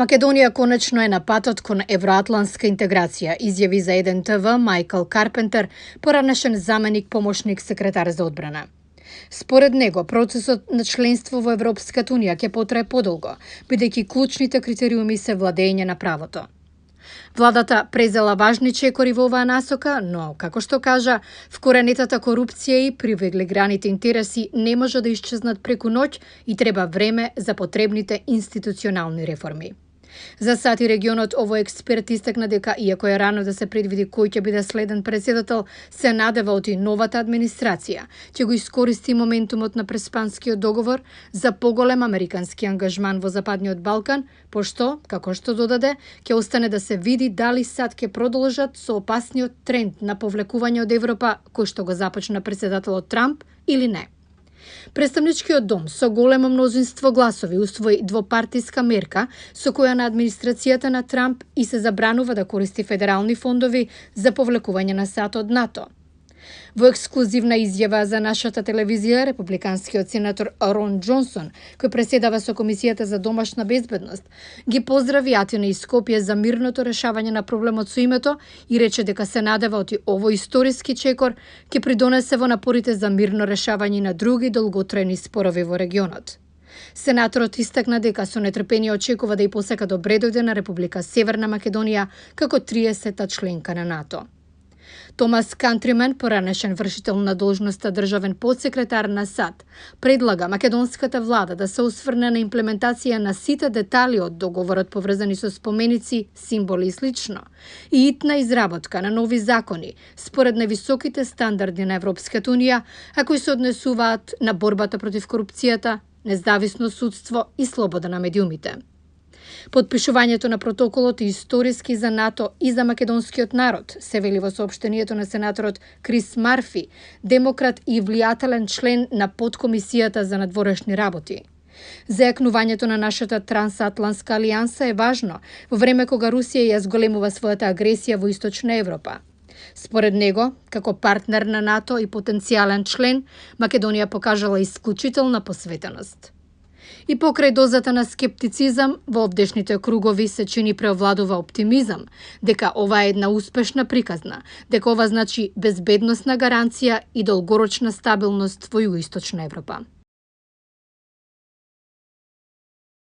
Македонија конечно е на патот кон евроатлантска интеграција, изјави за 1 ТВ Майкл Карпентер, поранешен заменик помошник секретар за одбрана. Според него, процесот на членство во Европската Унија ќе потрае подолго, бидејќи клучните критериуми се владење на правото. Владата презела важни чекори во оваа насока, но, како што кажа, вкоренетата корупција и привилегираните интереси не може да исчезнат преку ноќ и треба време за потребните институционални реформи. За САД и регионот, овој експерт истакна дека, иако е рано да се предвиди кој ќе биде следен председател, се надева оти новата администрација ќе го искористи моментумот на Преспанскиот договор за поголем американски ангажман во Западниот Балкан, пошто, како што додаде, ќе остане да се види дали САД ќе продолжат со опасниот тренд на повлекување од Европа кој што го започна председателот Трамп или не. Представничкиот дом со големо мнозинство гласови усвои двопартиска мерка со која на администрацијата на Трамп и се забранува да користи федерални фондови за повлекување на САД од НАТО. Во ексклузивна изјава за нашата телевизија, републиканскиот сенатор Рон Џонсон, кој преседава со Комисијата за домашна безбедност, ги поздрави Атина и Скопје за мирното решавање на проблемот со името и рече дека се надева оти овој историски чекор ќе придонесе во напорите за мирно решавање на други долготрајни спорови во регионот. Сенаторот истакна дека со нетрпение очекува да и посека добре дојде на Република Северна Македонија како 30-та членка на НАТО. Томас Кантримен, поранешен вршител на должноста државен подсекретар на САД, предлага македонската влада да се осврне на имплементација на сите детали од договорот поврзани со споменици, символи и слично, и итна изработка на нови закони според највисоките стандарди на Европската Унија, а кои се однесуваат на борбата против корупцијата, независно судство и слобода на медиумите. Подпишувањето на протоколот е историски за НАТО и за македонскиот народ, се вели во соопштението на сенаторот Крис Марфи, демократ и влијателен член на подкомисијата за надворешни работи. Зајакнувањето на нашата трансатлантска алијанса е важно во време кога Русија ја зголемува својата агресија во Источна Европа. Според него, како партнер на НАТО и потенцијален член, Македонија покажала исклучителна посветеност. И покрај дозата на скептицизам, во овдешните кругови се чини преовладува оптимизам, дека ова е една успешна приказна, дека ова значи безбедносна гаранција и долгорочна стабилност во Југоисточна Европа.